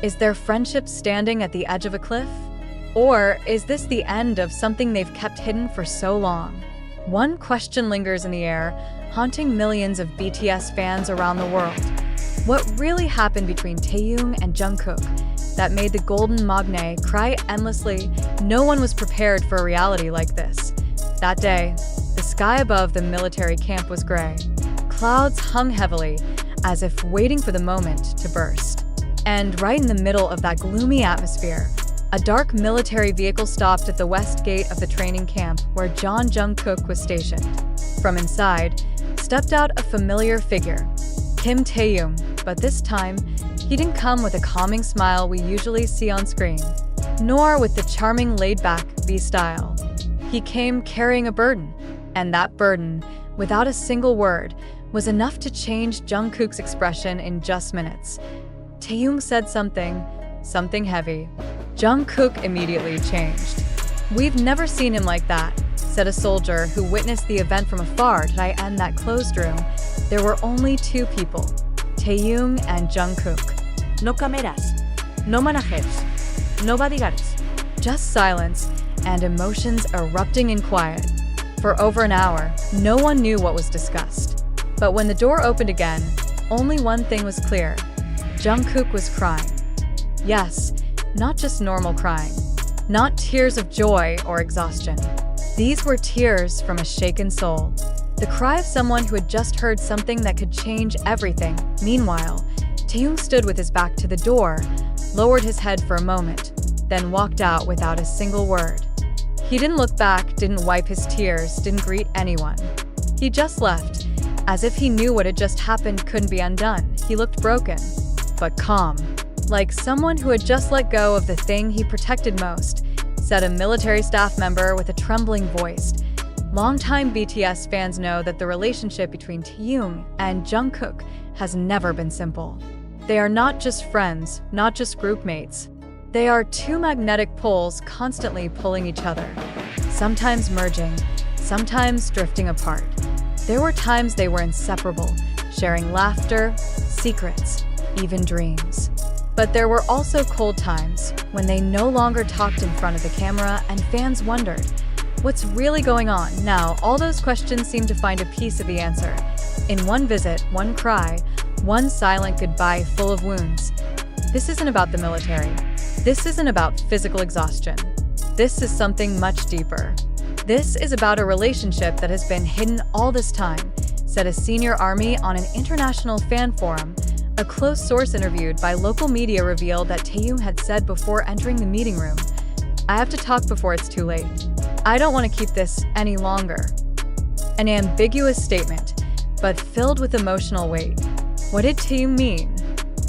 Is their friendship standing at the edge of a cliff? Or is this the end of something they've kept hidden for so long? One question lingers in the air, haunting millions of BTS fans around the world. What really happened between Taehyung and Jungkook that made the golden magne cry endlessly? No one was prepared for a reality like this. That day, the sky above the military camp was gray. Clouds hung heavily, as if waiting for the moment to burst. And right in the middle of that gloomy atmosphere, a dark military vehicle stopped at the west gate of the training camp where Jungkook was stationed. From inside, stepped out a familiar figure, Kim Taehyung, but this time, he didn't come with a calming smile we usually see on screen, nor with the charming laid-back V style. He came carrying a burden, and that burden, without a single word, was enough to change Jungkook's expression in just minutes. Taehyung said something heavy. Jungkook immediately changed. "We've never seen him like that," said a soldier who witnessed the event from afar. "Did I end that closed room? There were only two people, Taehyung and Jungkook. No cameras, no managers, no bodyguards." Just silence and emotions erupting in quiet. For over an hour, no one knew what was discussed. But when the door opened again, only one thing was clear. Jungkook was crying. Yes, not just normal crying. Not tears of joy or exhaustion. These were tears from a shaken soul. The cry of someone who had just heard something that could change everything. Meanwhile, Taehyung stood with his back to the door, lowered his head for a moment, then walked out without a single word. He didn't look back, didn't wipe his tears, didn't greet anyone. He just left, as if he knew what had just happened couldn't be undone. He looked broken, but calm, like someone who had just let go of the thing he protected most, said a military staff member with a trembling voice. Longtime BTS fans know that the relationship between Taehyung and Jungkook has never been simple. They are not just friends, not just groupmates. They are two magnetic poles constantly pulling each other, sometimes merging, sometimes drifting apart. There were times they were inseparable, sharing laughter, secrets, even dreams. But there were also cold times when they no longer talked in front of the camera and fans wondered, what's really going on? Now, all those questions seem to find a piece of the answer. In one visit, one cry, one silent goodbye full of wounds. This isn't about the military. This isn't about physical exhaustion. This is something much deeper. This is about a relationship that has been hidden all this time, said a senior army on an international fan forum. A close source interviewed by local media revealed that Taehyung had said before entering the meeting room, "I have to talk before it's too late. I don't want to keep this any longer." An ambiguous statement, but filled with emotional weight. What did Taehyung mean?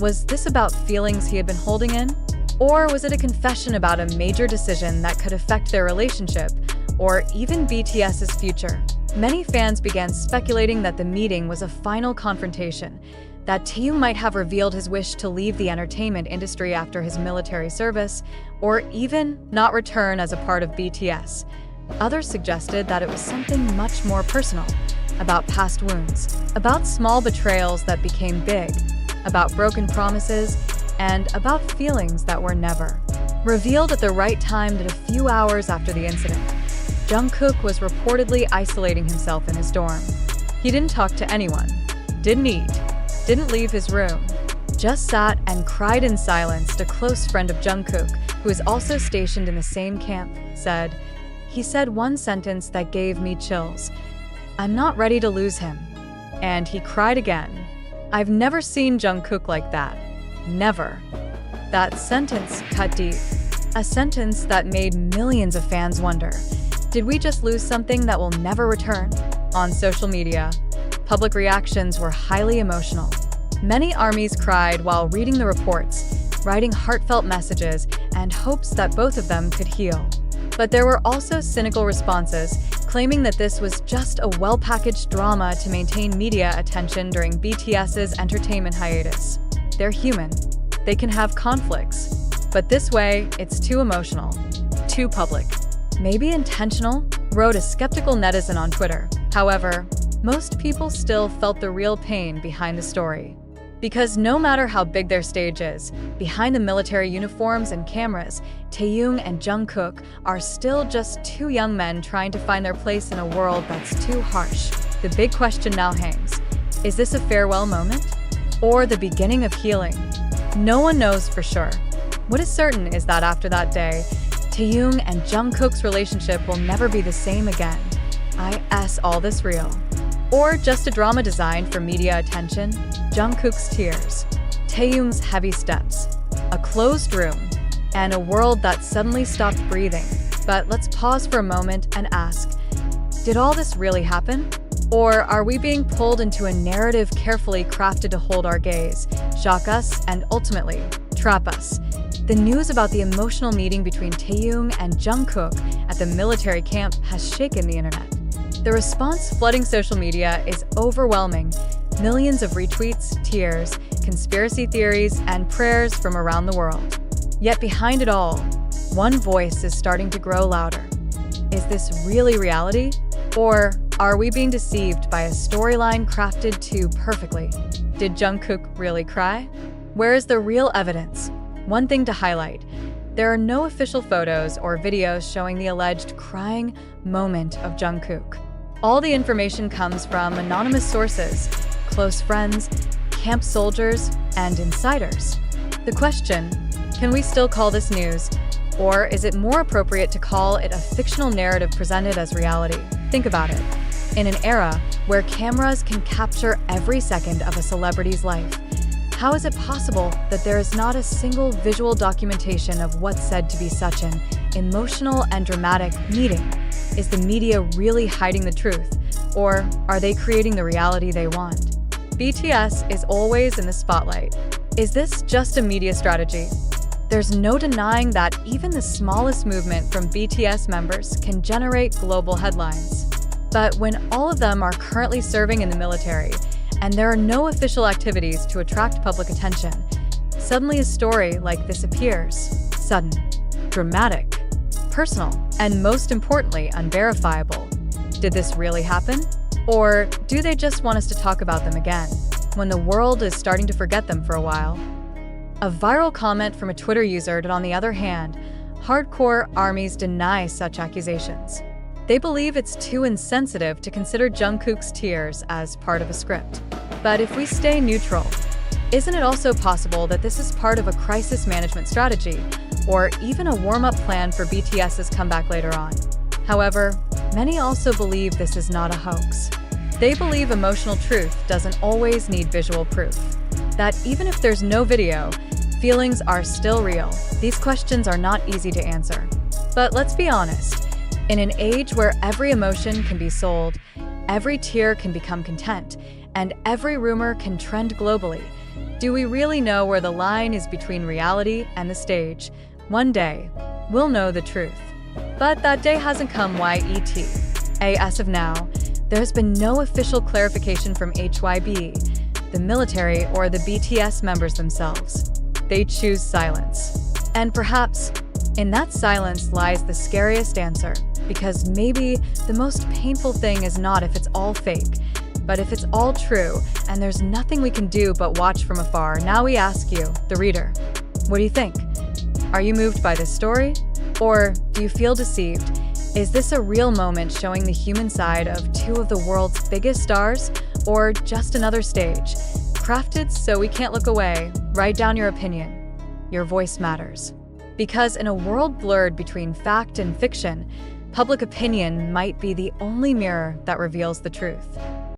Was this about feelings he had been holding in? Or was it a confession about a major decision that could affect their relationship, or even BTS's future? Many fans began speculating that the meeting was a final confrontation, that Taehyung might have revealed his wish to leave the entertainment industry after his military service, or even not return as a part of BTS. Others suggested that it was something much more personal, about past wounds, about small betrayals that became big, about broken promises, and about feelings that were never revealed at the right time. That a few hours after the incident, Jungkook was reportedly isolating himself in his dorm. He didn't talk to anyone, didn't eat, didn't leave his room, just sat and cried in silence. A close friend of Jungkook, who is also stationed in the same camp, said, "He said one sentence that gave me chills. I'm not ready to lose him." And he cried again. I've never seen Jungkook like that. Never. That sentence cut deep. A sentence that made millions of fans wonder, did we just lose something that will never return? On social media, public reactions were highly emotional. Many armies cried while reading the reports, writing heartfelt messages and hopes that both of them could heal. But there were also cynical responses, claiming that this was just a well-packaged drama to maintain media attention during BTS's entertainment hiatus. They're human. They can have conflicts. But this way, it's too emotional, too public. Maybe intentional, wrote a skeptical netizen on Twitter. However, most people still felt the real pain behind the story. Because no matter how big their stage is, behind the military uniforms and cameras, Taehyung and Jungkook are still just two young men trying to find their place in a world that's too harsh. The big question now hangs. Is this a farewell moment? Or the beginning of healing? No one knows for sure. What is certain is that after that day, Taehyung and Jungkook's relationship will never be the same again. Is all this real? Or just a drama designed for media attention? Jungkook's tears, Taehyung's heavy steps, a closed room, and a world that suddenly stopped breathing. But let's pause for a moment and ask, did all this really happen? Or are we being pulled into a narrative carefully crafted to hold our gaze, shock us, and ultimately, trap us? The news about the emotional meeting between Taehyung and Jungkook at the military camp has shaken the internet. The response flooding social media is overwhelming. Millions of retweets, tears, conspiracy theories, and prayers from around the world. Yet behind it all, one voice is starting to grow louder. Is this really reality? Or are we being deceived by a storyline crafted too perfectly? Did Jungkook really cry? Where is the real evidence? One thing to highlight, there are no official photos or videos showing the alleged crying moment of Jungkook. All the information comes from anonymous sources, close friends, camp soldiers, and insiders. The question, can we still call this news? Or is it more appropriate to call it a fictional narrative presented as reality? Think about it. In an era where cameras can capture every second of a celebrity's life, how is it possible that there is not a single visual documentation of what's said to be such an emotional and dramatic meeting? Is the media really hiding the truth? Or are they creating the reality they want? BTS is always in the spotlight. Is this just a media strategy? There's no denying that even the smallest movement from BTS members can generate global headlines. But when all of them are currently serving in the military, and there are no official activities to attract public attention, suddenly a story like this appears. Sudden, dramatic, personal, and most importantly, unverifiable. Did this really happen? Or do they just want us to talk about them again, when the world is starting to forget them for a while? A viral comment from a Twitter user did, on the other hand, hardcore armies deny such accusations. They believe it's too insensitive to consider Jungkook's tears as part of a script. But if we stay neutral, isn't it also possible that this is part of a crisis management strategy, or even a warm-up plan for BTS's comeback later on? However, many also believe this is not a hoax. They believe emotional truth doesn't always need visual proof. That even if there's no video, feelings are still real. These questions are not easy to answer. But let's be honest. In an age where every emotion can be sold, every tear can become content, and every rumor can trend globally, do we really know where the line is between reality and the stage? One day, we'll know the truth. But that day hasn't come yet. As of now, there has been no official clarification from hybe, the military, or the BTS members themselves. They choose silence. And perhaps, in that silence lies the scariest answer, because maybe the most painful thing is not if it's all fake, but if it's all true and there's nothing we can do but watch from afar. Now we ask you, the reader, what do you think? Are you moved by this story? Or do you feel deceived? Is this a real moment showing the human side of two of the world's biggest stars, or just another stage, crafted so we can't look away? Write down your opinion. Your voice matters. Because in a world blurred between fact and fiction, public opinion might be the only mirror that reveals the truth.